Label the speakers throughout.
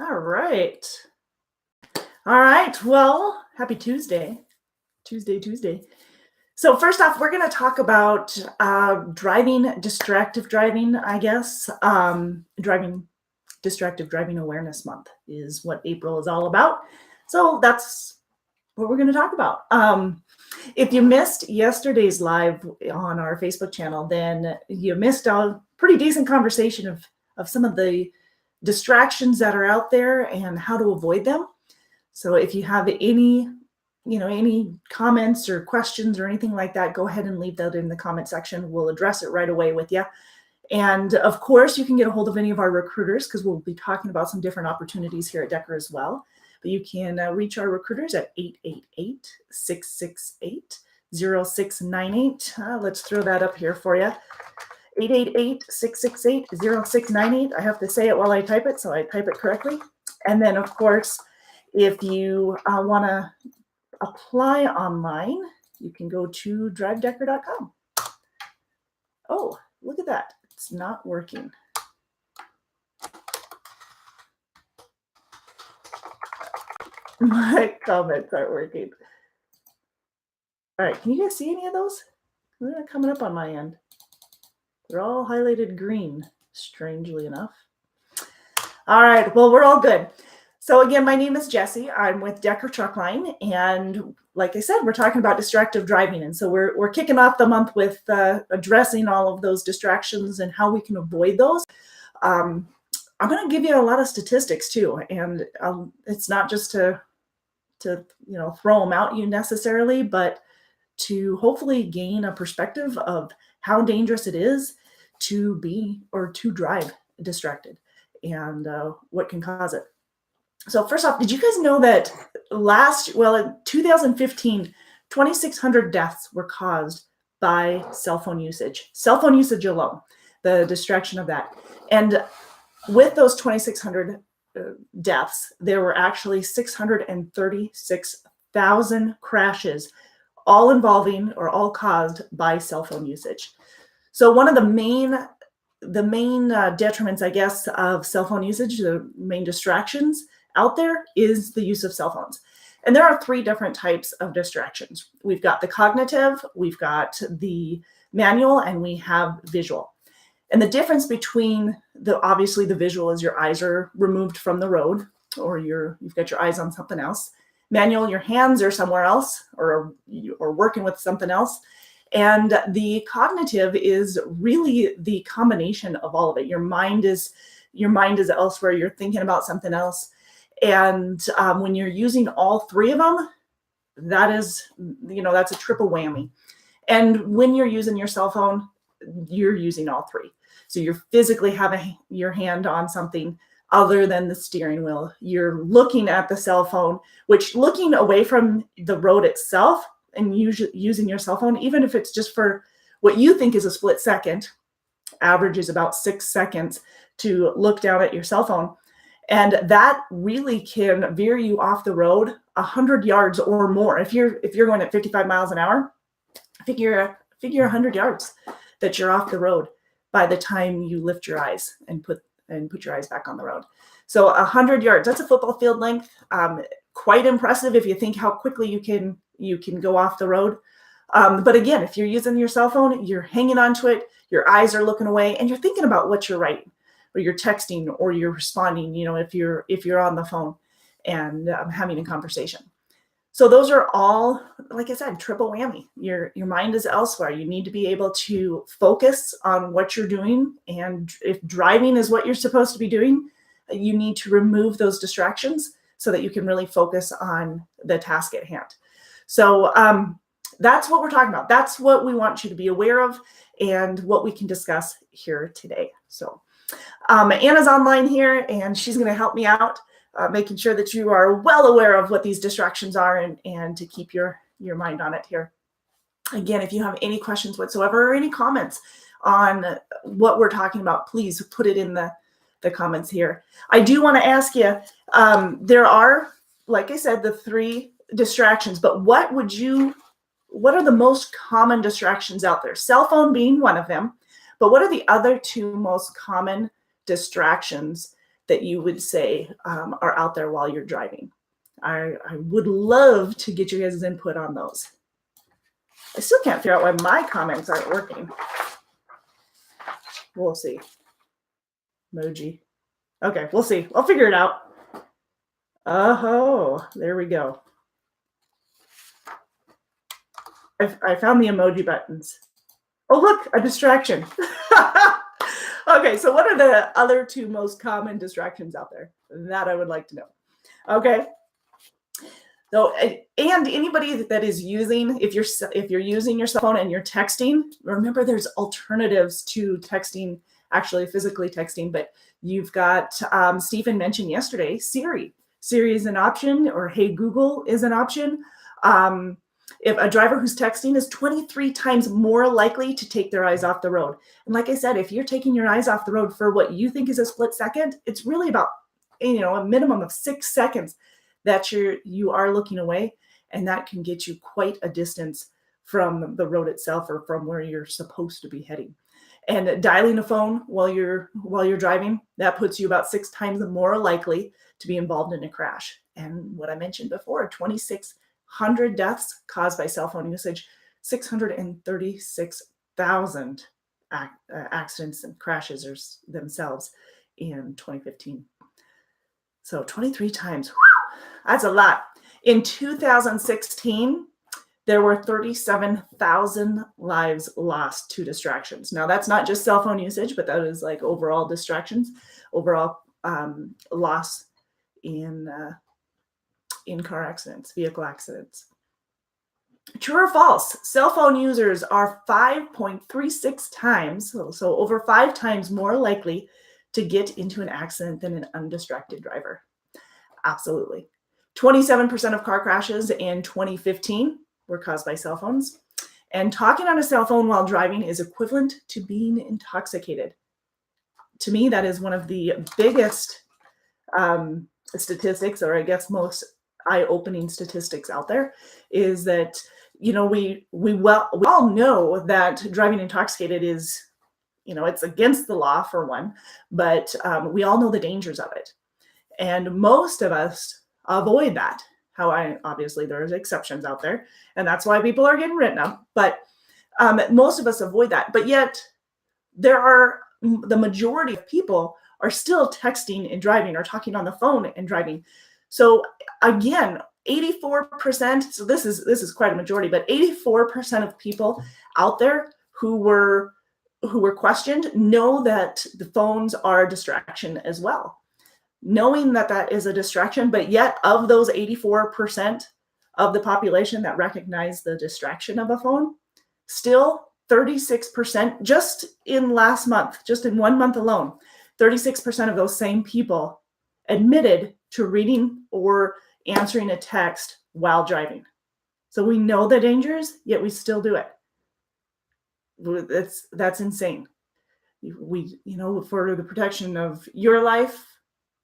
Speaker 1: All right. All right. Well, happy Tuesday. Tuesday. So, first off, we're going to talk about driving, distractive driving, I guess. Distractive Driving Awareness Month is what April is all about. So, that's what we're going to talk about. If you missed yesterday's live on our Facebook channel, then you missed a pretty decent conversation of some of the distractions that are out there and how to avoid them. So if you have any comments or questions or anything like that, go ahead and leave that in the comment section. We'll address it right away with you. And of course, you can get a hold of any of our recruiters because we'll be talking about some different opportunities here at Decker as well. But you can reach our recruiters at 888-668-0698. Let's throw that up here for you. 888-668-0698. I have to say it while I type it, so I type it correctly. And then, of course, if you want to apply online, you can go to drivedecker.com. Oh, look at that. It's not working. My comments aren't working. All right, can you guys see any of those? They're not coming up on my end. They're all highlighted green, strangely enough. All right, well, we're all good. So again, my name is Jessie. I'm with Decker Truckline, and like I said, we're talking about distractive driving. And so we're kicking off the month with addressing all of those distractions and how we can avoid those. I'm going to give you a lot of statistics too, and it's not just to throw them out you necessarily, but to hopefully gain a perspective of how dangerous it is to be or to drive distracted and what can cause it. So first off, did you guys know that in 2015, 2,600 deaths were caused by cell phone usage alone, the distraction of that. And with those 2,600 deaths, there were actually 636,000 crashes, all involving or all caused by cell phone usage. So one of the main detriments, I guess, of cell phone usage, the main distractions out there is the use of cell phones. And there are three different types of distractions. We've got the cognitive, we've got the manual, and we have visual. And the difference between obviously the visual is your eyes are removed from the road, or you've got your eyes on something else. Manual, your hands are somewhere else or working with something else. And the cognitive is really the combination of all of it. Your mind is elsewhere. You're thinking about something else. And when you're using all three of them, that's a triple whammy. And when you're using your cell phone, you're using all three. So you're physically having your hand on something other than the steering wheel. You're looking at the cell phone, which looking away from the road itself and using your cell phone, even if it's just for what you think is a split second, average is about 6 seconds to look down at your cell phone. And that really can veer you off the road 100 yards or more. If you're going at 55 miles an hour, figure 100 yards that you're off the road by the time you lift your eyes and put your eyes back on the road. So 100 yards, that's a football field length. Quite impressive if you think how quickly you can go off the road. But again, if you're using your cell phone, you're hanging onto it, your eyes are looking away, and you're thinking about what you're writing, or you're texting, or you're responding, if you're on the phone and having a conversation. So those are all, like I said, triple whammy. Your mind is elsewhere. You need to be able to focus on what you're doing. And if driving is what you're supposed to be doing, you need to remove those distractions so that you can really focus on the task at hand. So that's what we're talking about. That's what we want you to be aware of and what we can discuss here today. So Anna's online here, and she's going to help me out, making sure that you are well aware of what these distractions are and to keep your mind on it here. Again, if you have any questions whatsoever or any comments on what we're talking about, please put it in the comments here. I do want to ask you, there are, like I said, the three distractions, but what are the most common distractions out there? Cell phone being one of them, but what are the other two most common distractions that you would say are out there while you're driving? I would love to get your guys' input on those. I still can't figure out why my comments aren't working. We'll see. Emoji. Okay, we'll see. I'll figure it out. Oh, there we go. I found the emoji buttons. Oh, look, a distraction. Okay, so what are the other two most common distractions out there? That I would like to know. Okay. So, and anybody that is using, if you're using your cell phone and you're texting, remember there's alternatives to texting, actually physically texting, but you've got, Stephen mentioned yesterday, Siri. Siri is an option, or Hey Google is an option. If a driver who's texting is 23 times more likely to take their eyes off the road. And like I said, if you're taking your eyes off the road for what you think is a split second, it's really about, a minimum of 6 seconds that you are looking away, and that can get you quite a distance from the road itself or from where you're supposed to be heading. And dialing a phone while you're driving, that puts you about 6 times more likely to be involved in a crash. And what I mentioned before, 2,600 deaths caused by cell phone usage, 636,000 accidents and crashes themselves in 2015. So 23 times, that's a lot. In 2016, there were 37,000 lives lost to distractions. Now, that's not just cell phone usage, but that is like overall distractions, overall loss in car accidents, vehicle accidents. True or false? Cell phone users are 5.36 times, so over 5 times more likely to get into an accident than an undistracted driver. Absolutely. 27% of car crashes in 2015 were caused by cell phones. And talking on a cell phone while driving is equivalent to being intoxicated. To me, that is one of the biggest statistics, or I guess most eye-opening statistics out there, is that, we all know that driving intoxicated is, it's against the law for one, but we all know the dangers of it. And most of us avoid that. Obviously there's exceptions out there, and that's why people are getting written up, but most of us avoid that. But yet the majority of people are still texting and driving, or talking on the phone and driving. So again, 84%, so this is quite a majority, but 84% of people out there who were questioned know that the phones are a distraction as well. Knowing that that is a distraction, but yet of those 84% of the population that recognize the distraction of a phone, still 36%, just in last month, just in 1 month alone, 36% of those same people admitted to reading or answering a text while driving. So we know the dangers, yet we still do it. That's insane. For the protection of your life,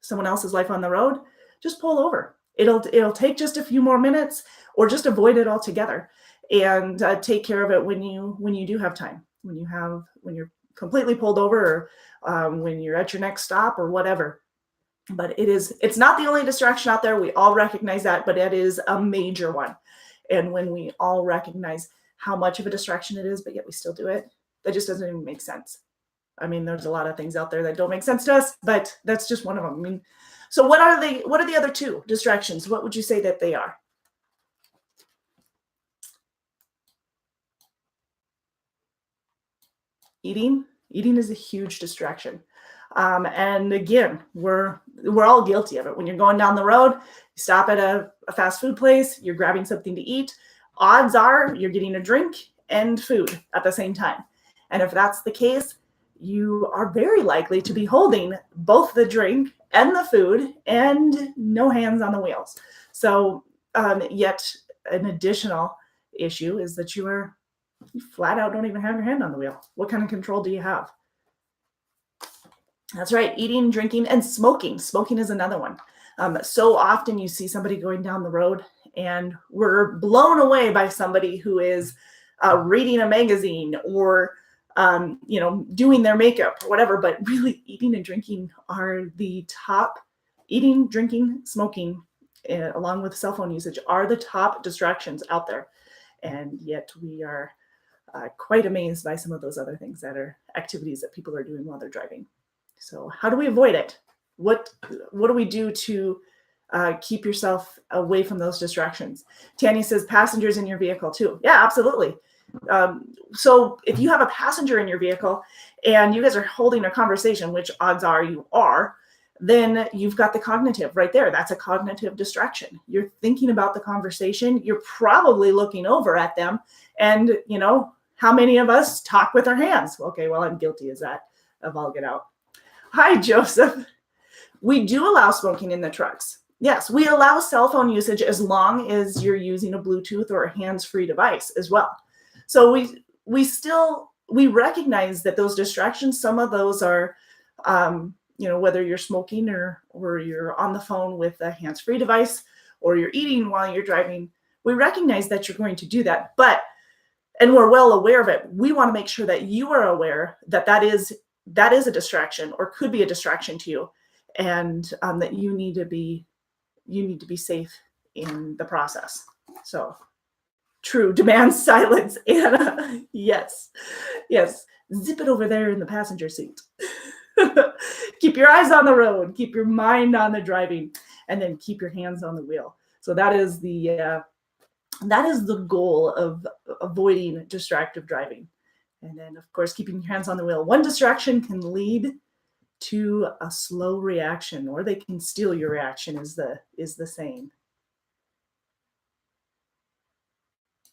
Speaker 1: someone else's life on the road, just pull over. It'll take just a few more minutes, or just avoid it altogether, and take care of it when you do have time, when you're completely pulled over, or when you're at your next stop or whatever. But it's not the only distraction out there. We all recognize that, but it is a major one. And when we all recognize how much of a distraction it is, but yet we still do it, that just doesn't even make sense. I mean, there's a lot of things out there that don't make sense to us, but that's just one of them. I mean, so what are the other two distractions? What would you say that they are? Eating is a huge distraction. And again, we're all guilty of it. When you're going down the road, you stop at a fast food place, you're grabbing something to eat. Odds are you're getting a drink and food at the same time. And if that's the case, you are very likely to be holding both the drink and the food, and no hands on the wheels. So yet an additional issue is that you flat out don't even have your hand on the wheel. What kind of control do you have? That's right, eating, drinking, and smoking. Smoking is another one. So often you see somebody going down the road, and we're blown away by somebody who is reading a magazine, or doing their makeup or whatever, but really eating and drinking are the top. Eating, drinking, smoking, along with cell phone usage are the top distractions out there. And yet we are quite amazed by some of those other things that are activities that people are doing while they're driving. So how do we avoid it? What do we do to keep yourself away from those distractions? Tanya says passengers in your vehicle too. Yeah, absolutely. So if you have a passenger in your vehicle and you guys are holding a conversation, which odds are you are, then you've got the cognitive right there. That's a cognitive distraction. You're thinking about the conversation. You're probably looking over at them. And, how many of us talk with our hands? Okay, well, I'm guilty of that, I'll get out. Hi, Joseph. We do allow smoking in the trucks. Yes, we allow cell phone usage as long as you're using a Bluetooth or a hands-free device as well. So we recognize that those distractions, some of those are, whether you're smoking or you're on the phone with a hands-free device or you're eating while you're driving, we recognize that you're going to do that, and we're well aware of it. We want to make sure that you are aware that is a distraction or could be a distraction to you, and that you need to be safe in the process. So true, demand silence, Anna. Yes. Zip it over there in the passenger seat. Keep your eyes on the road, keep your mind on the driving, and then keep your hands on the wheel. So that is the goal of avoiding distractive driving. And then, of course, keeping your hands on the wheel. One distraction can lead to a slow reaction, or they can steal your reaction, is the saying.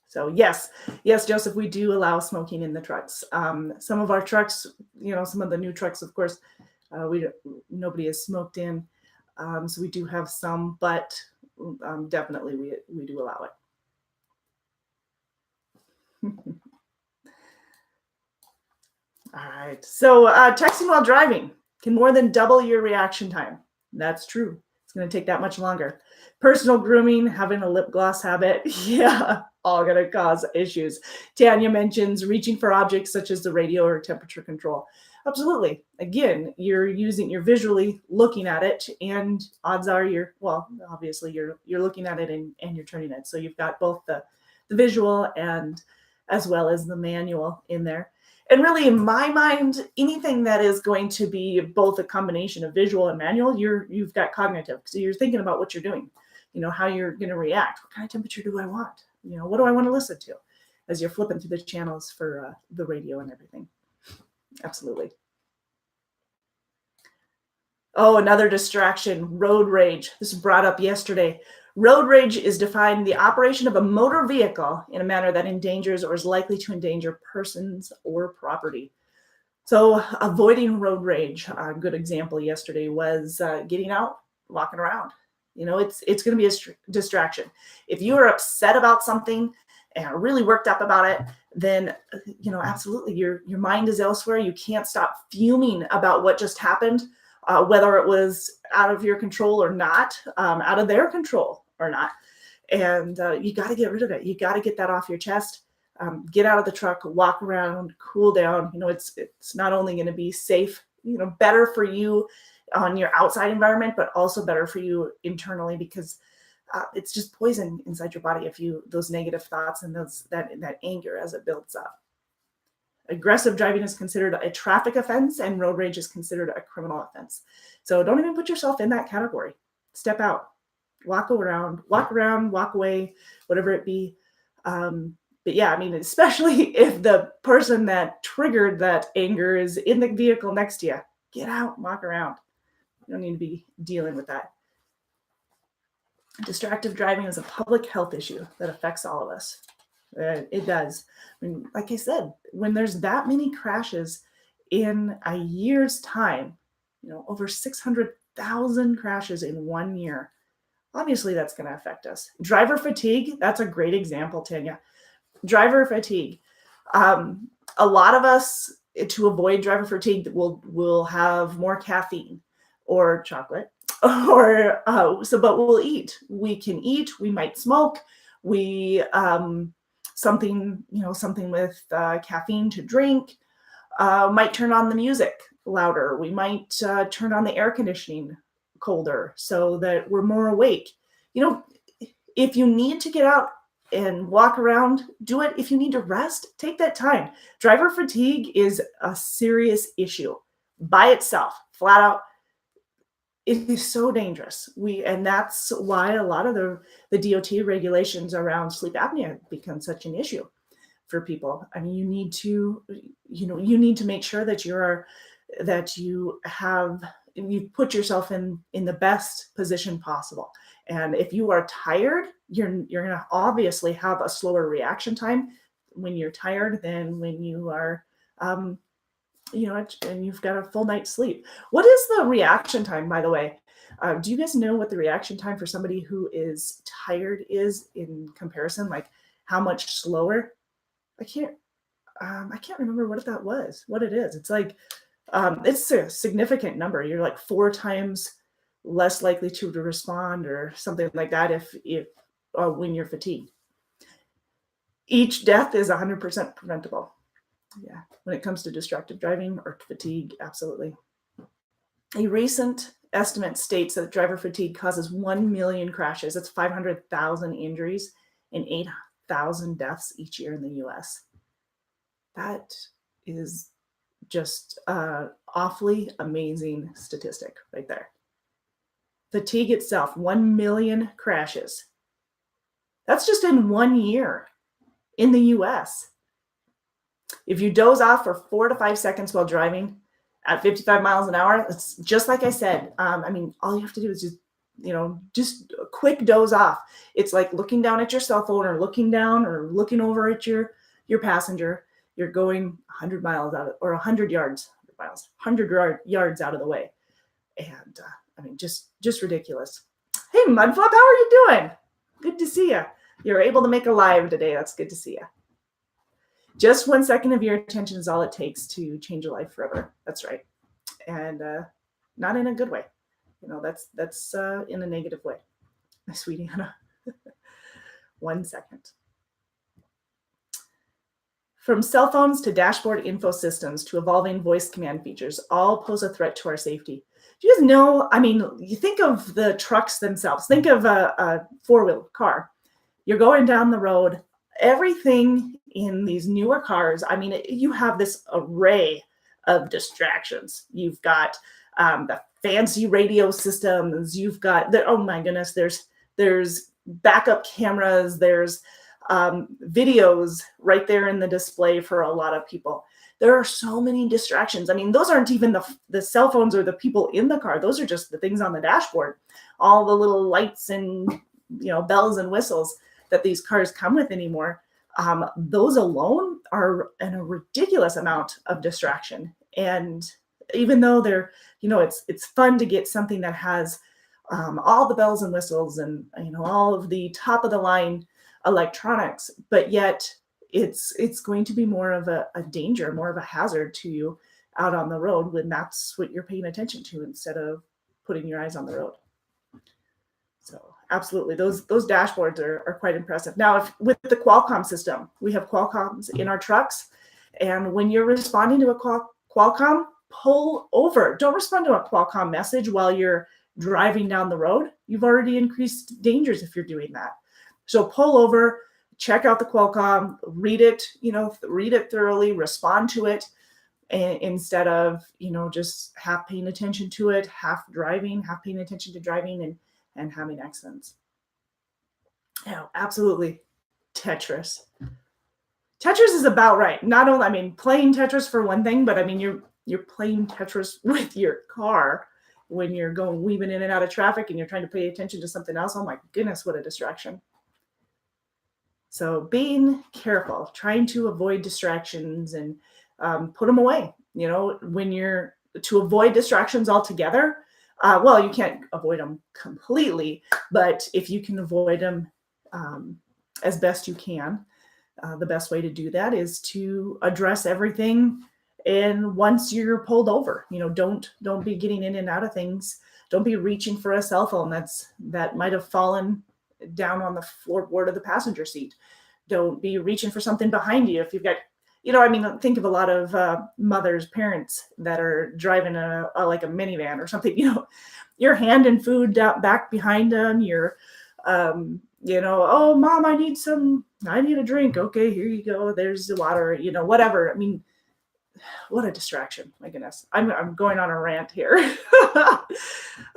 Speaker 1: So yes, Joseph, we do allow smoking in the trucks. Some of our trucks, some of the new trucks, of course, nobody has smoked in. So we do have some, but definitely we do allow it. All right. So texting while driving can more than double your reaction time. That's true. It's going to take that much longer. Personal grooming, having a lip gloss habit, yeah, all going to cause issues. Tanya mentions reaching for objects such as the radio or temperature control. Absolutely. Again, you're visually looking at it, and odds are obviously you're looking at it and you're turning it. So you've got both the visual and as well as the manual in there. And really, in my mind, anything that is going to be both a combination of visual and manual, you've got cognitive. So you're thinking about what you're doing, how you're going to react. What kind of temperature do I want? What do I want to listen to as you're flipping through the channels for the radio and everything. Absolutely. Oh, another distraction, road rage. This was brought up yesterday. Road rage is defined the operation of a motor vehicle in a manner that endangers or is likely to endanger persons or property. So avoiding road rage, a good example yesterday was getting out, walking around. It's going to be a distraction. If you are upset about something and are really worked up about it, then, absolutely your mind is elsewhere. You can't stop fuming about what just happened, whether it was out of your control or not, out of their control or not. And you got to get rid of it. You got to get that off your chest. Get out of the truck, walk around, cool down. It's not only going to be safe, better for you on your outside environment, but also better for you internally, because it's just poison inside your body if those negative thoughts and that anger as it builds up. Aggressive driving is considered a traffic offense, and road rage is considered a criminal offense. So don't even put yourself in that category. Step out, walk around, walk away, whatever it be. But yeah, especially if the person that triggered that anger is in the vehicle next to you, get out, walk around. You don't need to be dealing with that. Distractive driving is a public health issue that affects all of us. It does. Like I said, when there's that many crashes in a year's time, over 600,000 crashes in 1 year, obviously that's going to affect us. Driver fatigue, that's a great example, Tanya. Driver fatigue. A lot of us, to avoid driver fatigue, will have more caffeine or chocolate, or but we'll eat. We can eat. We might smoke. Something with caffeine to drink. Might turn on the music louder. We might turn on the air conditioning colder so that we're more awake. You know, if you need to get out and walk around, do it. If you need to rest, take that time. Driver fatigue is a serious issue by itself, flat out. It is so dangerous. And that's why a lot of the DOT regulations around sleep apnea become such an issue for people. I mean, you need to, you need to make sure that you put yourself in the best position possible. And if you are tired, you're going to obviously have a slower reaction time when you're tired than when you are, and you've got a full night's sleep. What is the reaction time, by the way? Do you guys know what the reaction time for somebody who is tired is in comparison? Like how much slower? I can't remember what it is. It's like, it's a significant number. You're like 4 times less likely to respond or something like that if when you're fatigued. Each death is 100% preventable. Yeah, when it comes to distracted driving or fatigue, absolutely. A recent estimate states that driver fatigue causes 1 million crashes. That's 500,000 injuries and 8,000 deaths each year in the US. That is just an awfully amazing statistic right there. Fatigue itself, 1 million crashes. That's just in 1 year in the US. If you doze off for 4 to 5 seconds while driving at 55 miles an hour, it's just like I said. I mean, all you have to do is just a quick doze off. It's like looking down at your cell phone or looking down or looking over at your passenger. You're going 100 miles out or 100 yards, 100 yards out of the way. And I mean, just ridiculous. Hey, Mudflap, how are you doing? Good to see you. You're able to make a live today. That's good to see you. Just 1 second of your attention is all it takes to change a life forever. That's right. And not in a good way. That's in a negative way. My sweetie Anna. 1 second. From cell phones to dashboard info systems to evolving voice command features, all pose a threat to our safety. Do you guys know, I mean, you think of the trucks themselves. Think of a four-wheel car. You're going down the road. Everything in these newer cars, I mean, you have this array of distractions. You've got the fancy radio systems. You've got, oh my goodness, there's backup cameras. There's videos right there in the display for a lot of people. There are so many distractions. I mean, those aren't even the cell phones or the people in the car. Those are just the things on the dashboard. All the little lights and bells and whistles that these cars come with anymore. Those alone are a ridiculous amount of distraction. And even though they're, it's fun to get something that has all the bells and whistles and all of the top of the line electronics, but yet it's going to be more of a danger, more of a hazard to you out on the road when that's what you're paying attention to instead of putting your eyes on the road. So absolutely, those dashboards are quite impressive. Now, with the Qualcomm system, we have Qualcomms in our trucks, and when you're responding to a Qualcomm, pull over. Don't respond to a Qualcomm message while you're driving down the road. You've already increased dangers if you're doing that. So pull over, check out the Qualcomm, read it thoroughly, respond to it, instead of, just half paying attention to it, half paying attention to driving and having accidents. Yeah, absolutely. Tetris. Tetris is about right. Not only, I mean, playing Tetris for one thing, but I mean, you're playing Tetris with your car when you're weaving in and out of traffic and you're trying to pay attention to something else. Oh my goodness, what a distraction. So being careful, trying to avoid distractions and put them away. When you're to avoid distractions altogether, well, you can't avoid them completely, but if you can avoid them as best you can, the best way to do that is to address everything. And once you're pulled over, don't be getting in and out of things. Don't be reaching for a cell phone that might have fallen down on the floorboard of the passenger seat. Don't be reaching for something behind you. If you've got I mean, think of a lot of mothers, parents that are driving like a minivan or something. You're handing food back behind them. Oh, mom, I need a drink. Okay, here you go. There's the water. Whatever. I mean, what a distraction. My goodness. I'm going on a rant here.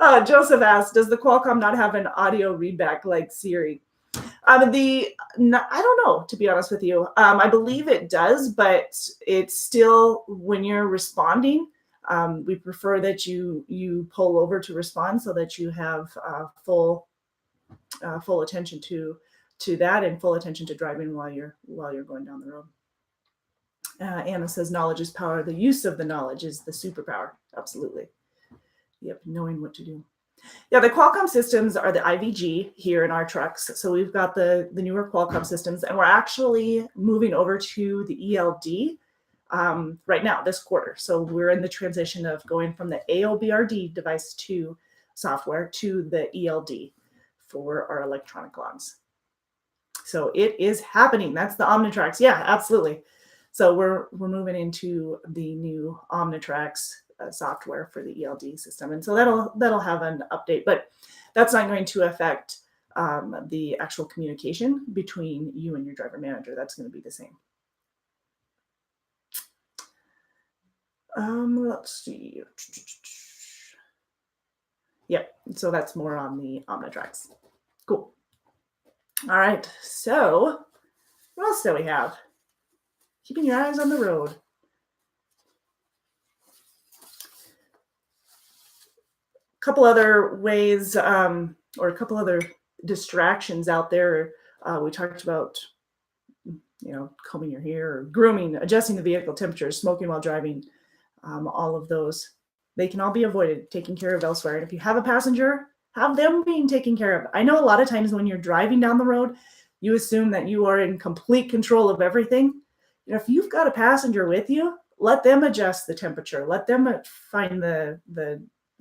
Speaker 1: Joseph asked, does the Qualcomm not have an audio readback like Siri? I don't know, to be honest with you. I believe it does, but it's still, when you're responding, we prefer that you pull over to respond so that you have full attention to that, and full attention to driving while you're going down the road. Anna says, knowledge is power. The use of the knowledge is the superpower. Absolutely. Yep, knowing what to do. Yeah, the Qualcomm systems are the IVG here in our trucks. So we've got the newer Qualcomm systems, and we're actually moving over to the ELD right now, this quarter. So we're in the transition of going from the AOBRD device to software to the ELD for our electronic logs. So it is happening. That's the Omnitrax. Yeah, absolutely. So we're moving into the new Omnitrax software for the ELD system, and so that'll have an update, but that's not going to affect the actual communication between you and your driver manager. That's going to be the same. Let's see. Yep. So that's more on the Omnitrax. Cool. All right. So what else do we have? Keeping your eyes on the road. A couple other ways, or a couple other distractions out there. We talked about, combing your hair, or grooming, adjusting the vehicle temperature, smoking while driving. All of those, they can all be avoided, taken care of elsewhere. And if you have a passenger, have them being taken care of. I know a lot of times when you're driving down the road, you assume that you are in complete control of everything. If you've got a passenger with you, let them adjust the temperature. Let them find the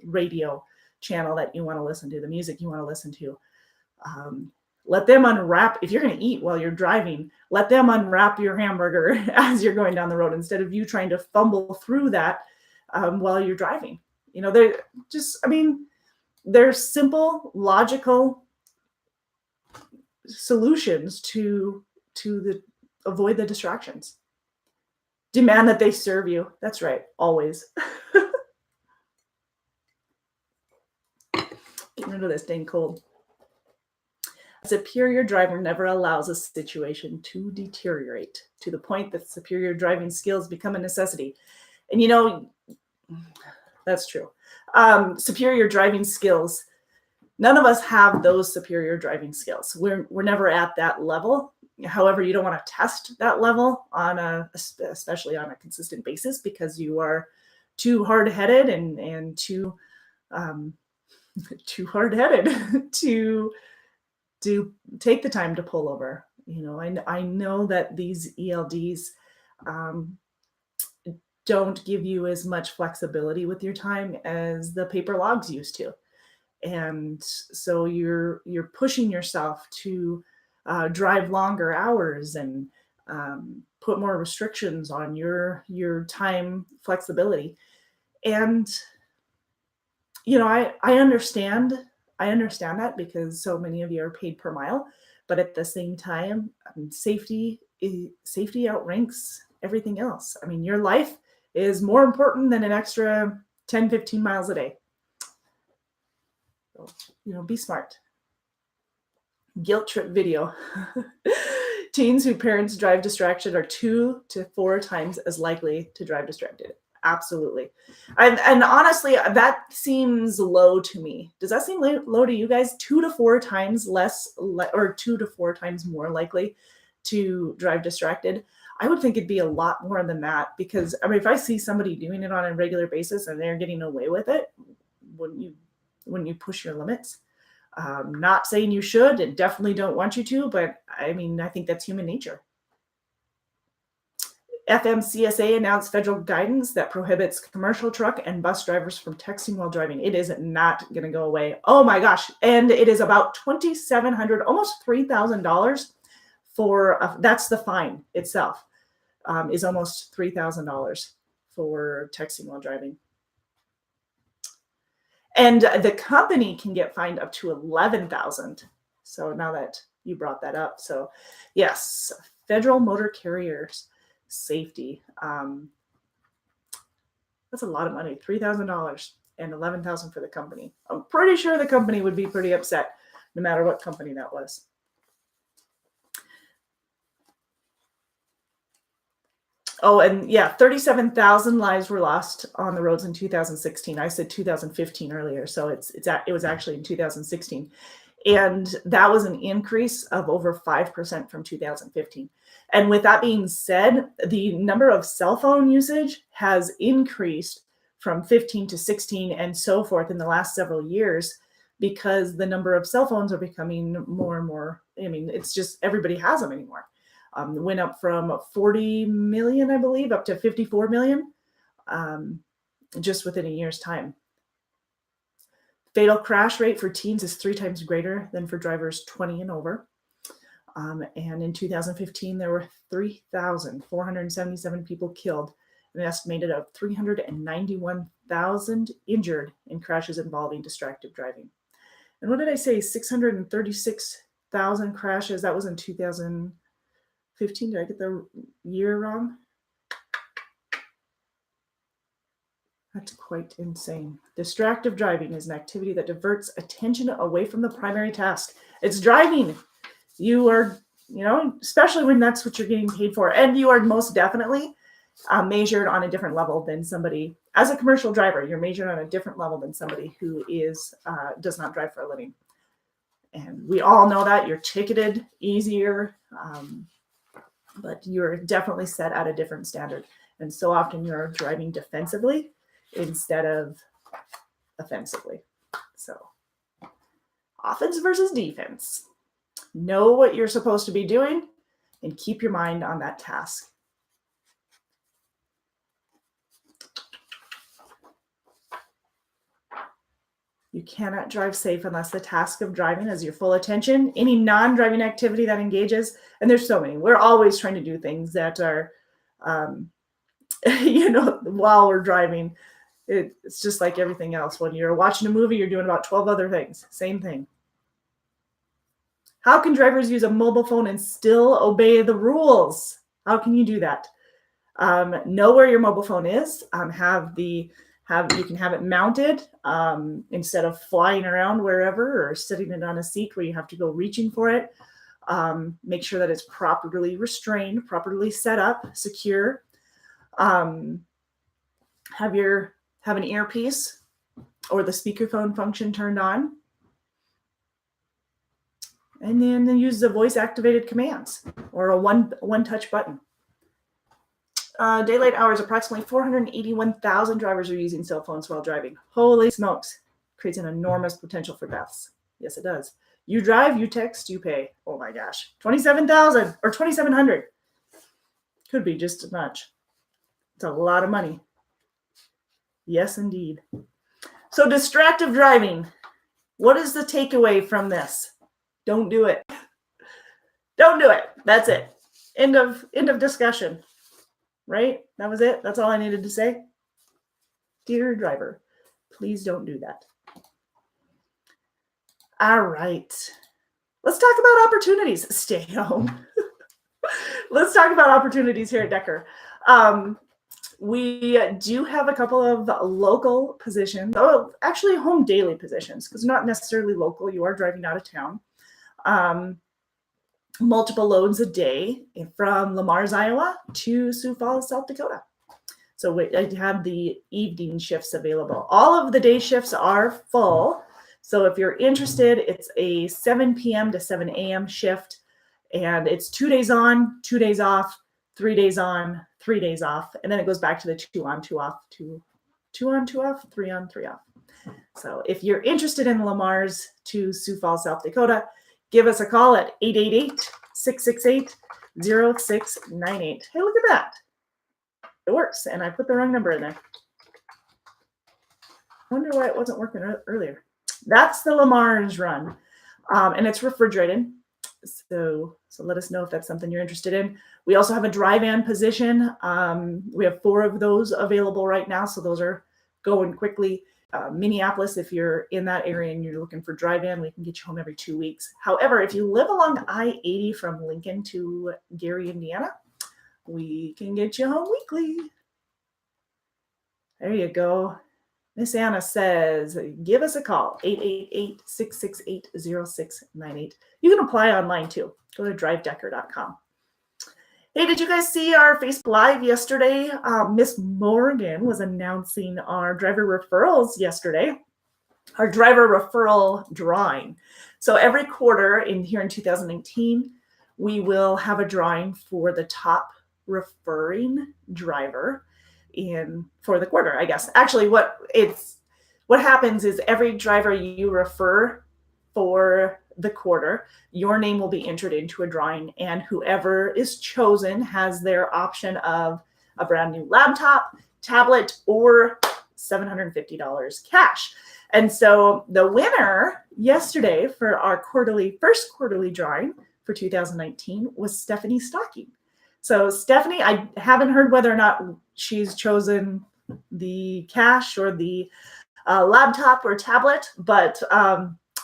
Speaker 1: radio channel that you want to listen to, the music you want to listen to. Let them unwrap. If you're going to eat while you're driving, let them unwrap your hamburger as you're going down the road, instead of you trying to fumble through that while you're driving. They're simple, logical solutions to avoid the distractions. Demand that they serve you. That's right, always. Getting rid of this dang cold. A superior driver never allows a situation to deteriorate to the point that superior driving skills become a necessity. And that's true. Superior driving skills, none of us have those superior driving skills. We're never at that level. However, you don't want to test that level especially on a consistent basis, because you are too hard-headed and too hard-headed to take the time to pull over. I know that these ELDs don't give you as much flexibility with your time as the paper logs used to, and so you're pushing yourself to drive longer hours and put more restrictions on your time flexibility. And I understand that, because so many of you are paid per mile, but at the same time, safety outranks everything else. I mean, your life is more important than an extra 10, 15 miles a day. So, be smart. Guilt trip video. Teens whose parents drive distraction are 2 to 4 times as likely to drive distracted. Absolutely. And honestly, that seems low to me. Does that seem low to you guys? 2 to 4 times less, or 2 to 4 times more likely to drive distracted? I would think it'd be a lot more than that, because if I see somebody doing it on a regular basis and they're getting away with it, wouldn't you push your limits? Not saying you should, and definitely don't want you to, but I think that's human nature. FMCSA announced federal guidance that prohibits commercial truck and bus drivers from texting while driving. It is not going to go away. Oh my gosh. And it is about $2,700, almost $3,000 for, that's the fine itself. is almost $3,000 for texting while driving. And the company can get fined up to $11,000. So now that you brought that up, so yes, federal motor carriers safety. That's a lot of money, $3,000 and $11,000 for the company. I'm pretty sure the company would be pretty upset, no matter what company that was. Oh, and yeah, 37,000 lives were lost on the roads in 2016. I said 2015 earlier, so it was actually in 2016. And that was an increase of over 5% from 2015. And with that being said, the number of cell phone usage has increased from 15 to 16 and so forth in the last several years, because the number of cell phones are becoming more and more. I mean, it's just everybody has them anymore. Went up from 40 million, I believe, up to 54 million just within a year's time. Fatal crash rate for teens is 3 times greater than for drivers 20 and over. And in 2015, there were 3,477 people killed, and an estimated of 391,000 injured in crashes involving distracted driving. And what did I say? 636,000 crashes. That was in 2015. Did I get the year wrong? That's quite insane. Distractive driving is an activity that diverts attention away from the primary task. It's driving. You are, especially when that's what you're getting paid for. And you are most definitely measured on a different level than somebody, as a commercial driver, you're measured on a different level than somebody who does not drive for a living. And we all know that. You're ticketed easier, but you're definitely set at a different standard. And so often you're driving defensively instead of offensively. So offense versus defense. Know what you're supposed to be doing and keep your mind on that task. You cannot drive safe unless the task of driving is your full attention. Any non-driving activity that engages, and there's so many. We're always trying to do things that are, while we're driving. It's just like everything else. When you're watching a movie, you're doing about 12 other things. Same thing. How can drivers use a mobile phone and still obey the rules? How can you do that? Know where your mobile phone is. You can have it mounted instead of flying around wherever or sitting it on a seat where you have to go reaching for it. Make sure that it's properly restrained, properly set up, secure. Have an earpiece or the speakerphone function turned on. And then use the voice activated commands or a one touch button. Daylight hours, approximately 481,000 drivers are using cell phones while driving. Holy smokes. Creates an enormous potential for deaths. Yes, it does. You drive, you text, you pay. Oh my gosh. 27,000 or 2,700. Could be just as much. It's a lot of money. Yes, indeed. So distractive driving. What is the takeaway from this? Don't do it. Don't do it. That's it. End of discussion. Right? That was it. That's all I needed to say. Dear driver, please don't do that. All right. Let's talk about opportunities. Stay home. Let's talk about opportunities here at Decker. We do have a couple of local positions. Oh, actually home daily positions, because not necessarily local. You are driving out of town. Multiple loads a day from Lamar's, Iowa to Sioux Falls, South Dakota. So I have the evening shifts available. All of the day shifts are full. So if you're interested, it's a 7 p.m. to 7 a.m. shift. And it's 2 days on, 2 days off, 3 days on, 3 days off. And then it goes back to the 2 on, 2 off, 2 on, 2 off, 3 on, 3 off. So if you're interested in Lamar's to Sioux Falls, South Dakota, give us a call at 888-668-0698. Hey, look at that. It works. And I put the wrong number in there. I wonder why it wasn't working earlier. That's the Lamar's run. And it's refrigerated. So let us know if that's something you're interested in. We also have a dry van position. We have 4 of those available right now, so those are going quickly. Minneapolis, if you're in that area and you're looking for dry van, we can get you home every 2 weeks. However, if you live along I-80 from Lincoln to Gary, Indiana, we can get you home weekly. There you go. Miss Anna says, give us a call, 888-668-0698. You can apply online too. Go to drivedecker.com. Hey, did you guys see our Facebook Live yesterday? Miss Morgan was announcing our driver referrals yesterday, our driver referral drawing. So every quarter here in 2019, we will have a drawing for the top referring driver for the quarter, I guess. Actually, what happens is every driver you refer for the quarter, your name will be entered into a drawing, and whoever is chosen has their option of a brand new laptop, tablet, or $750 cash. And so the winner yesterday for our first quarterly drawing for 2019 was Stephanie Stocking. So Stephanie, I haven't heard whether or not she's chosen the cash or the laptop or tablet, but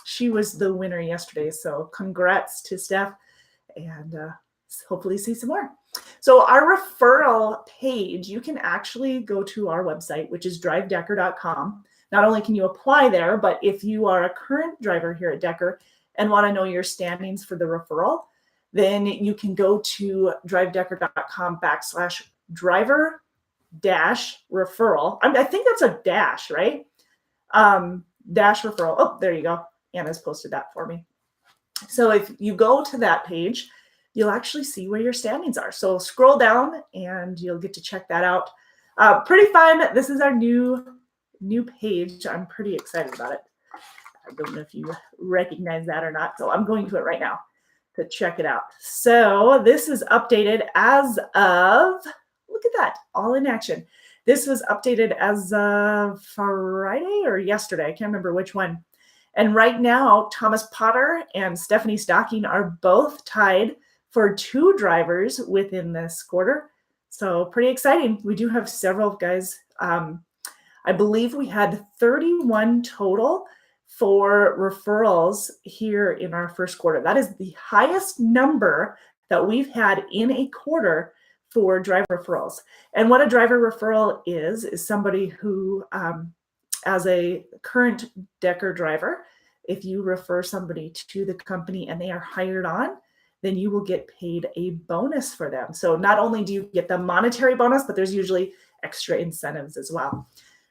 Speaker 1: she was the winner yesterday. So congrats to Steph, and hopefully see some more. So our referral page, you can actually go to our website, which is drivedecker.com. Not only can you apply there, but if you are a current driver here at Decker and want to know your standings for the referral, then you can go to drivedecker.com/driver-referral. I think that's a dash, right? Dash referral. Oh, there you go. Anna's posted that for me. So if you go to that page, you'll actually see where your standings are. So scroll down and you'll get to check that out. Pretty fun. This is our new page. I'm pretty excited about it. I don't know if you recognize that or not. So I'm going to it right now to check it out. So this is updated as of, look at that, all in action. This was updated as of Friday or yesterday. I can't remember which one. And right now, Thomas Potter and Stephanie Stocking are both tied for 2 drivers within this quarter. So pretty exciting. We do have several guys. I believe we had 31 total for referrals here in our first quarter. That is the highest number that we've had in a quarter for driver referrals. And what a driver referral is somebody who, as a current Decker driver, if you refer somebody to the company and they are hired on, then you will get paid a bonus for them. So not only do you get the monetary bonus, but there's usually extra incentives as well.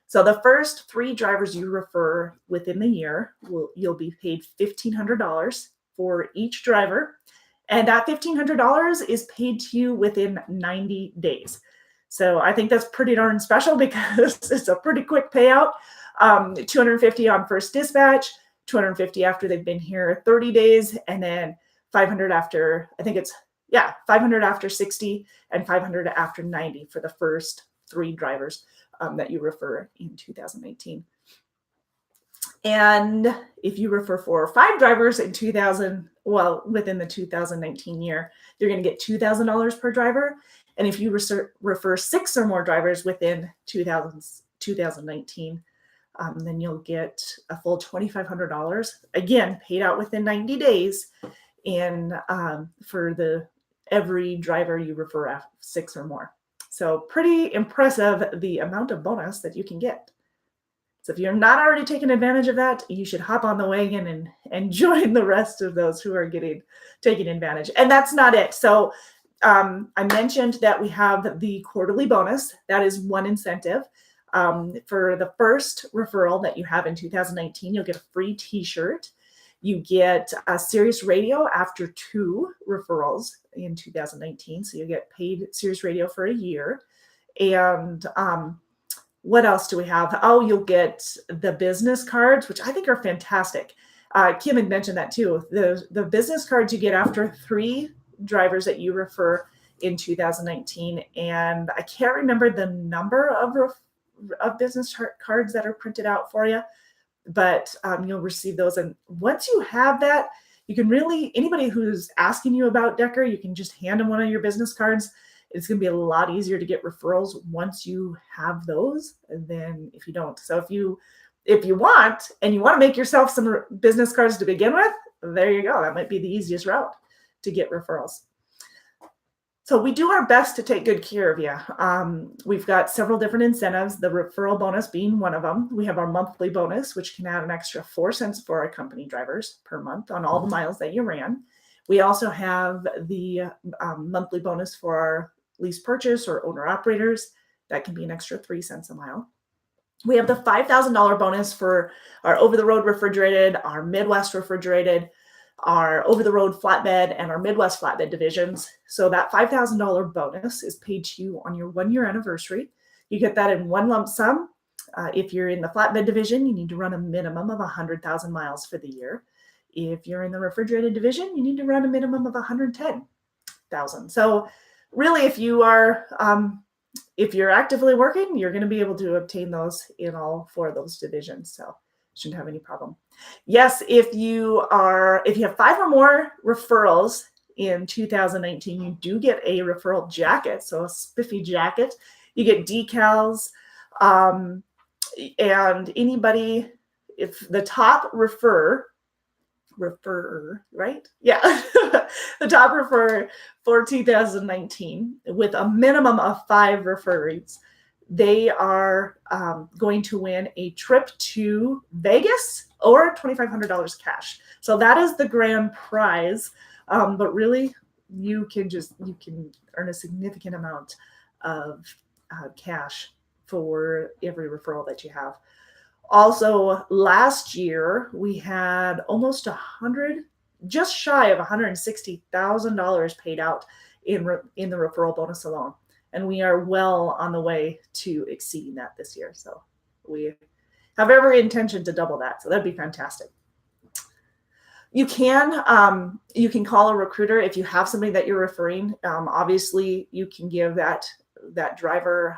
Speaker 1: So the first 3 drivers you refer within the year, you'll be paid $1,500 for each driver. And that $1,500 is paid to you within 90 days. So I think that's pretty darn special because it's a pretty quick payout. $250 on first dispatch, $250 after they've been here 30 days, and then $500 after, I think it's, $500 after 60 and $500 after 90 for the first 3 drivers that you refer in 2019. And if you refer 4 or 5 drivers in within the 2019 year, you're going to get $2,000 per driver. And if you refer 6 or more drivers within 2019, then you'll get a full $2,500, again, paid out within 90 days for every driver you refer 6 or more. So pretty impressive, the amount of bonus that you can get. So if you're not already taking advantage of that, you should hop on the wagon and join the rest of those who are taking advantage. And that's not it. So I mentioned that we have the quarterly bonus. That is one incentive. For the first referral that you have in 2019, you'll get a free t-shirt. You get a Sirius Radio after 2 referrals in 2019. So you get paid Sirius Radio for a year. And what else do we have? Oh, you'll get the business cards, which I think are fantastic. Kim had mentioned that too. The business cards you get after 3 drivers that you refer in 2019. And I can't remember the number of business cards that are printed out for you, but you'll receive those. And once you have that, you can really, anybody who's asking you about Decker, you can just hand them one of your business cards. It's going to be a lot easier to get referrals once you have those than if you don't. So if you want and you want to make yourself some business cards to begin with, there you go. That might be the easiest route to get referrals. So we do our best to take good care of you. We've got several different incentives, the referral bonus being one of them. We have our monthly bonus, which can add an extra 4 cents for our company drivers per month on all the miles that you ran. We also have the monthly bonus for our lease purchase or owner operators. That can be an extra 3 cents a mile. We have the $5,000 bonus for our over-the-road refrigerated, our Midwest refrigerated, our over-the-road flatbed, and our Midwest flatbed divisions. So that $5,000 bonus is paid to you on your 1-year anniversary. You get that in one lump sum. If you're in the flatbed division, you need to run a minimum of 100,000 miles for the year. If you're in the refrigerated division, you need to run a minimum of 110,000. So really, if you're actively working, you're going to be able to obtain those in all 4 of those divisions. So shouldn't have any problem. Yes, if you have 5 or more referrals in 2019, you do get a referral jacket. So a spiffy jacket. You get decals, and anybody, if the top referrer, right? Yeah. The top referrer for 2019 with a minimum of 5 referrees, they are going to win a trip to Vegas or $2,500 cash. So that is the grand prize. But really, you can earn a significant amount of cash for every referral that you have. Also, last year we had almost just shy of $160,000 paid out in the referral bonus alone. And we are well on the way to exceeding that this year. So we have every intention to double that. So that'd be fantastic. You can call a recruiter if you have somebody that you're referring. Obviously, you can give that driver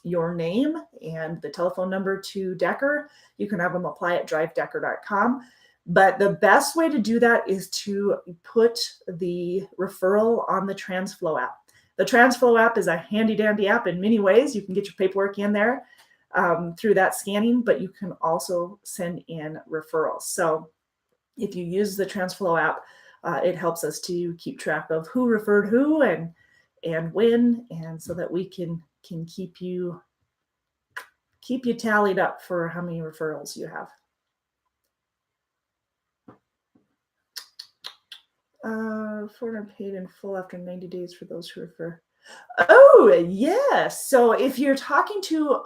Speaker 1: your name and the telephone number to Decker. You can have them apply at drivedecker.com. But the best way to do that is to put the referral on the TransFlow app. The TransFlow app is a handy dandy app in many ways. You can get your paperwork in there through that scanning, but you can also send in referrals. So if you use the TransFlow app, it helps us to keep track of who referred who and when, and so that we can keep you tallied up for how many referrals you have. $400 paid in full after 90 days for those who refer. Oh, yes. So if you're talking to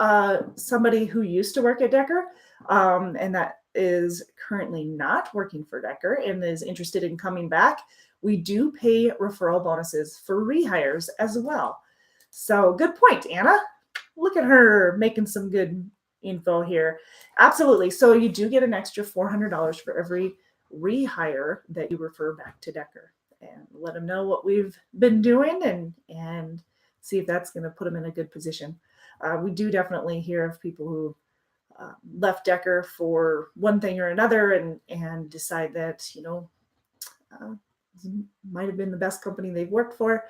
Speaker 1: somebody who used to work at Decker and that is currently not working for Decker and is interested in coming back, we do pay referral bonuses for rehires as well. So good point, Anna. Look at her making some good info here. Absolutely. So you do get an extra $400 for every rehire that you refer back to Decker, and let them know what we've been doing and see if that's going to put them in a good position. We do definitely hear of people who left Decker for one thing or another and decide that, might have been the best company they've worked for,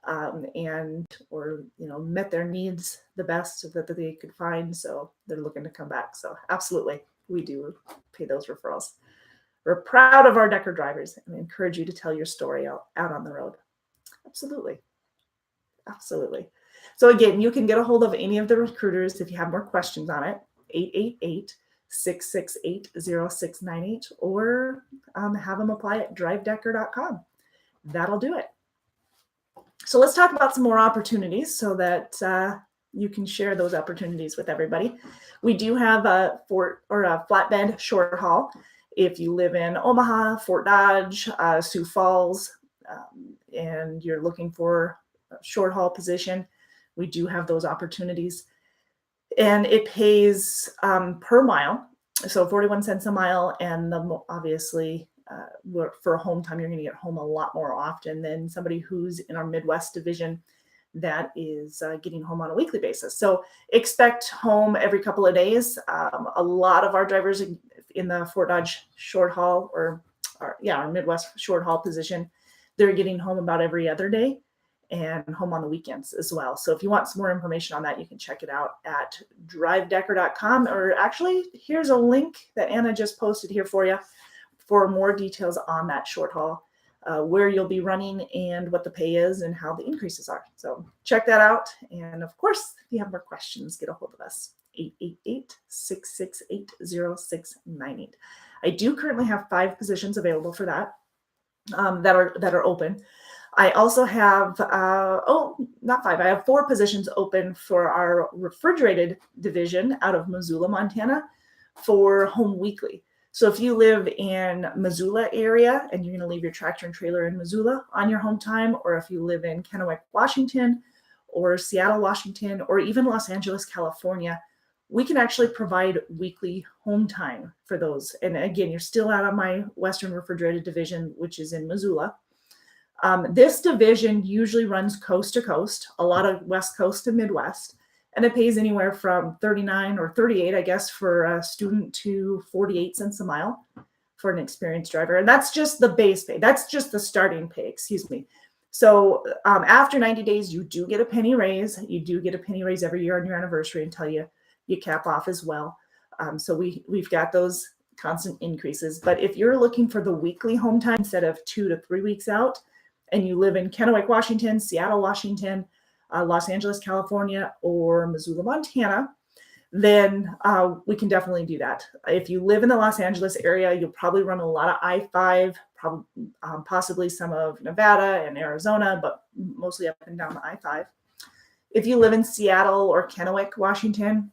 Speaker 1: or met their needs the best that they could find. So they're looking to come back. So absolutely, we do pay those referrals. We're proud of our Decker drivers and encourage you to tell your story out on the road. Absolutely. Absolutely. So again, you can get a hold of any of the recruiters if you have more questions on it, 888-668-0698, or have them apply at drivedecker.com. That'll do it. So let's talk about some more opportunities so that you can share those opportunities with everybody. We do have a flatbed short haul. If you live in Omaha, Fort Dodge, Sioux Falls, and you're looking for a short haul position, we do have those opportunities. And it pays per mile, so 41 cents a mile. And obviously, for home time, you're going to get home a lot more often than somebody who's in our Midwest division that is getting home on a weekly basis. So expect home every couple of days. A lot of our drivers in the Fort Dodge short haul or our Midwest short haul position. They're getting home about every other day and home on the weekends as well. So if you want some more information on that, you can check it out at drivedecker.com, or actually here's a link that Anna just posted here for you for more details on that short haul, where you'll be running and what the pay is and how the increases are. So check that out. And of course, if you have more questions, get a hold of us, 888-668-0698. I do currently have 5 positions available for that, that are open. I also have, not 5, I have 4 positions open for our refrigerated division out of Missoula, Montana for home weekly. So if you live in Missoula area and you're going to leave your tractor and trailer in Missoula on your home time, or if you live in Kennewick, Washington, or Seattle, Washington, or even Los Angeles, California, we can actually provide weekly home time for those. And again, you're still out of my Western refrigerated division, which is in Missoula. This division usually runs coast to coast, a lot of West Coast to Midwest, and it pays anywhere from 39 or 38, I guess, for a student to 48 cents a mile for an experienced driver. And that's just the base pay. That's just the starting pay, excuse me. So after 90 days, you do get a penny raise. You do get a penny raise every year on your anniversary until you cap off as well. So we've got those constant increases. But if you're looking for the weekly home time instead of 2 to 3 weeks out, and you live in Kennewick, Washington, Seattle, Washington, Los Angeles, California, or Missoula, Montana, then we can definitely do that. If you live in the Los Angeles area, you'll probably run a lot of I-5, possibly some of Nevada and Arizona, but mostly up and down the I-5. If you live in Seattle or Kennewick, Washington,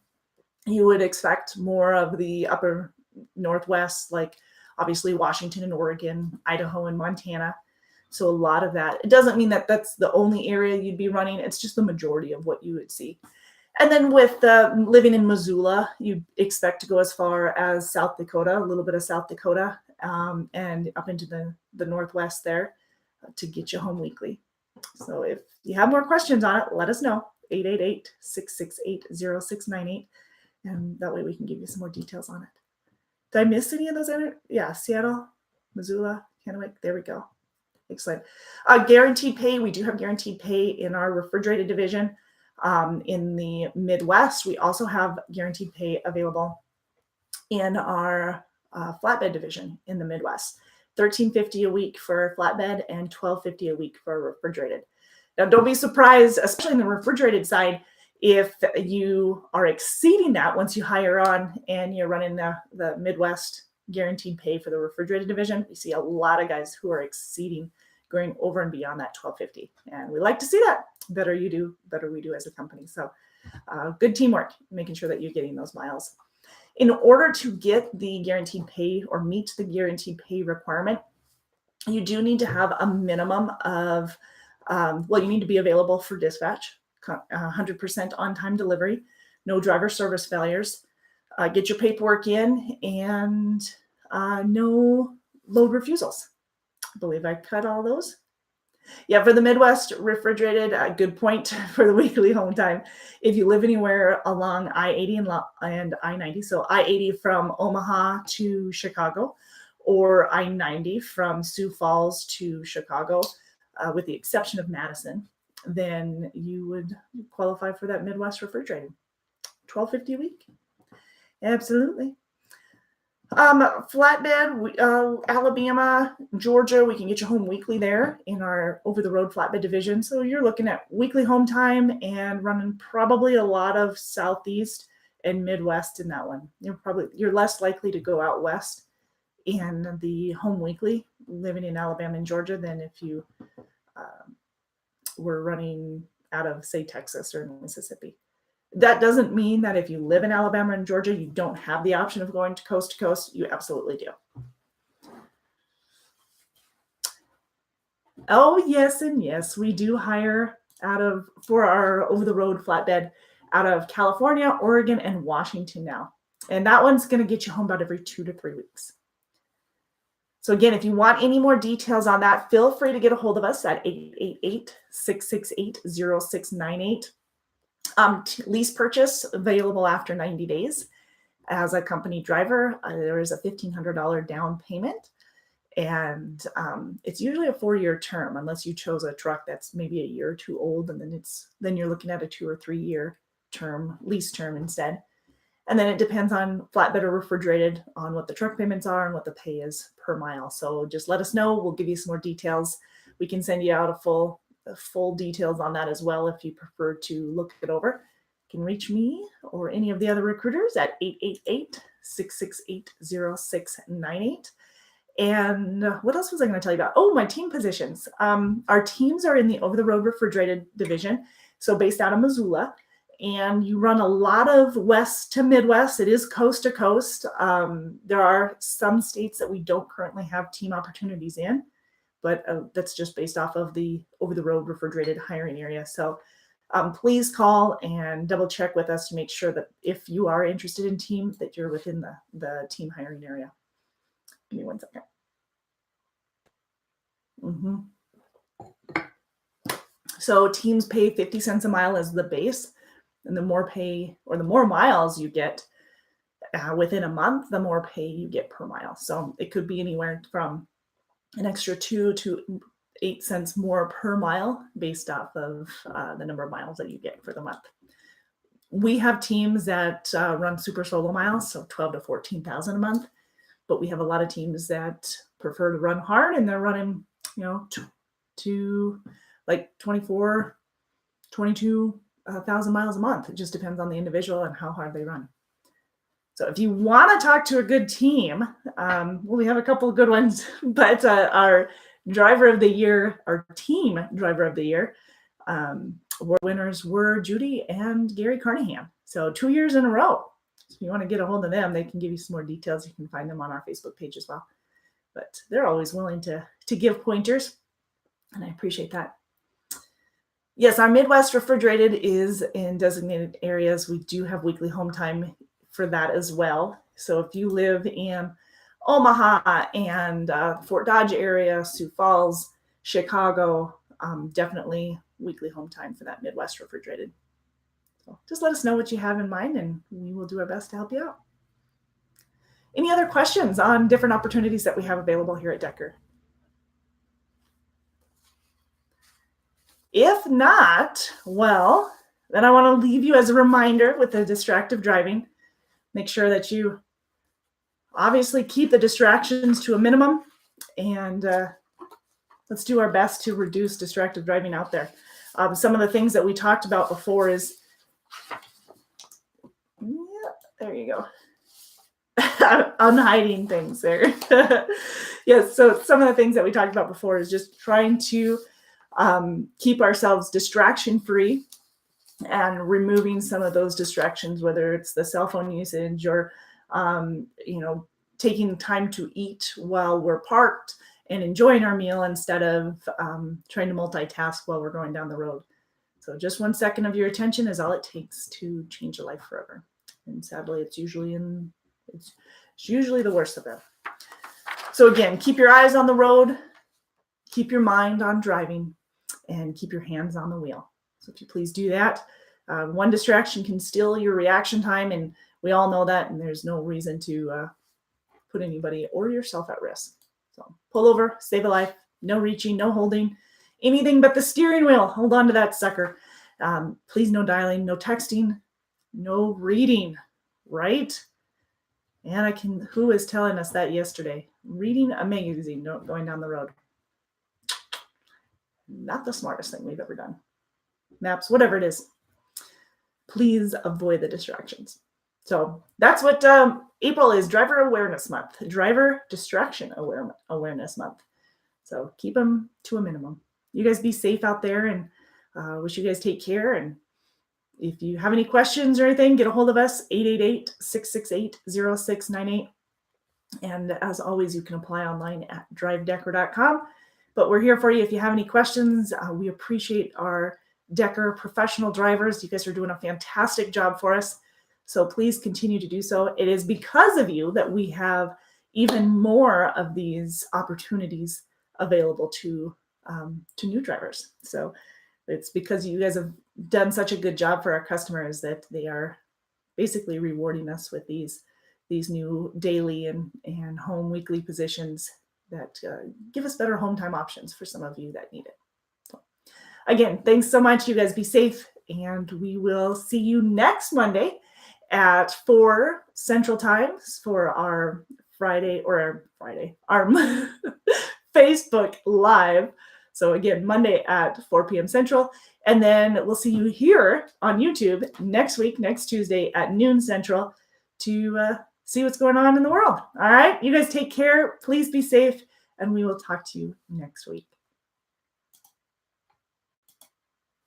Speaker 1: you would expect more of the upper Northwest, like obviously Washington and Oregon, Idaho and Montana. So a lot of that, it doesn't mean that that's the only area you'd be running. It's just the majority of what you would see. And then with living in Missoula, you expect to go as far as South Dakota, a little bit of South Dakota, and up into the Northwest there to get you home weekly. So if you have more questions on it, let us know, 888-668-0698. And that way we can give you some more details on it. Did I miss any of those? Yeah, Seattle, Missoula, Kennewick, there we go. Excellent. Guaranteed pay. We do have guaranteed pay in our refrigerated division. In the Midwest, we also have guaranteed pay available in our flatbed division in the Midwest. $13.50 a week for flatbed and $12.50 a week for refrigerated. Now, don't be surprised, especially in the refrigerated side, if you are exceeding that once you hire on and you're running the Midwest guaranteed pay for the refrigerated division. We see a lot of guys who are exceeding, going over and beyond that $12.50, and we like to see that. Better you do, better we do as a company. So good teamwork, making sure that you're getting those miles. In order to get the guaranteed pay or meet the guaranteed pay requirement, you do need to have a minimum of, you need to be available for dispatch, 100% on-time delivery, no driver service failures, get your paperwork in, and no load refusals. I believe I cut all those. Yeah, for the Midwest refrigerated, good point for the weekly home time. If you live anywhere along I-80 and I-90, so I-80 from Omaha to Chicago, or I-90 from Sioux Falls to Chicago, with the exception of Madison, then you would qualify for that Midwest refrigerated. $12.50 a week. Absolutely. Flatbed, Alabama, Georgia, we can get you home weekly there in our over-the-road flatbed division. So you're looking at weekly home time and running probably a lot of Southeast and Midwest in that one. You're less likely to go out west in the home weekly living in Alabama and Georgia than if you were running out of, say, Texas or Mississippi. That doesn't mean that if you live in Alabama and Georgia, you don't have the option of going to coast. You absolutely do. Oh, yes, and yes, we do hire for our over-the-road flatbed out of California, Oregon, and Washington now. And that one's going to get you home about every 2 to 3 weeks. So again, if you want any more details on that, feel free to get a hold of us at 888-668-0698. Lease purchase available after 90 days. As a company driver, there is a $1,500 down payment. And it's usually a 4-year term, unless you chose a truck that's maybe a year or two old, and then you're looking at a 2 or 3 year term, lease term instead. And then it depends on flatbed or refrigerated on what the truck payments are and what the pay is per mile. So just let us know. We'll give you some more details. We can send you out a full details on that as well if you prefer to look it over. You can reach me or any of the other recruiters at 888-668-0698. And what else was I going to tell you about? Oh, my team positions. Our teams are in the over-the-road refrigerated division, so based out of Missoula. And you run a lot of west to Midwest. It is coast to coast. There are some states that we don't currently have team opportunities in, but that's just based off of the over-the-road refrigerated hiring area. So please call and double check with us to make sure that if you are interested in team, that you're within the team hiring area. Give me one second. So teams pay 50 cents a mile as the base. And the more pay or the more miles you get within a month, the more pay you get per mile. So it could be anywhere from an extra 2 to 8 cents more per mile based off of the number of miles that you get for the month. We have teams that run super solo miles, so 12 to 14,000 a month. But we have a lot of teams that prefer to run hard, and they're running, to like 24, 22,000 miles a month. It just depends on the individual and how hard they run. So if you want to talk to a good team, we have a couple of good ones, but our driver of the year, our team driver of the year, winners were Judy and Gary Carnahan. So 2 years in a row. So if you want to get a hold of them, they can give you some more details. You can find them on our Facebook page as well. But they're always willing to give pointers, and I appreciate that. Yes, our Midwest refrigerated is in designated areas. We do have weekly home time for that as well. So if you live in Omaha and Fort Dodge area, Sioux Falls, Chicago, definitely weekly home time for that Midwest refrigerated. So just let us know what you have in mind, and we will do our best to help you out. Any other questions on different opportunities that we have available here at Decker? If not, well, then I want to leave you as a reminder with the distractive driving. Make sure that you obviously keep the distractions to a minimum, and let's do our best to reduce distractive driving out there. Some of the things that we talked about before is, there you go. Unhiding things there. Yes, so some of the things that we talked about before is just trying to keep ourselves distraction free and removing some of those distractions, whether it's the cell phone usage or taking time to eat while we're parked and enjoying our meal instead of trying to multitask while we're going down the road. So just 1 second of your attention is all it takes to change a life forever. And sadly, it's usually the worst of them. So again, keep your eyes on the road, keep your mind on driving, and keep your hands on the wheel. So if you please do that. One distraction can steal your reaction time, and we all know that, and there's no reason to put anybody or yourself at risk. So pull over, save a life, no reaching, no holding, anything but the steering wheel. Hold on to that sucker. Please no dialing, no texting, no reading, right? And who was telling us that yesterday? Reading a magazine, going down the road. Not the smartest thing we've ever done. Maps, whatever it is. Please avoid the distractions. So that's what April is, Driver Awareness Month, Driver Distraction Awareness Month. So keep them to a minimum. You guys be safe out there, and wish you guys take care. And if you have any questions or anything, get a hold of us, 888-668-0698. And as always, you can apply online at drivedecker.com. But we're here for you if you have any questions. We appreciate our Decker professional drivers. You guys are doing a fantastic job for us. So please continue to do so. It is because of you that we have even more of these opportunities available to new drivers. So it's because you guys have done such a good job for our customers that they are basically rewarding us with these new daily and home weekly positions that give us better home time options for some of you that need it. So, again, thanks so much. You guys be safe, and we will see you next Monday at 4 Central Times for our our Facebook Live. So again, Monday at 4 p.m. Central. And then we'll see you here on YouTube next week, next Tuesday at noon Central to see what's going on in the world. All right, you guys take care. Please be safe, and we will talk to you next week.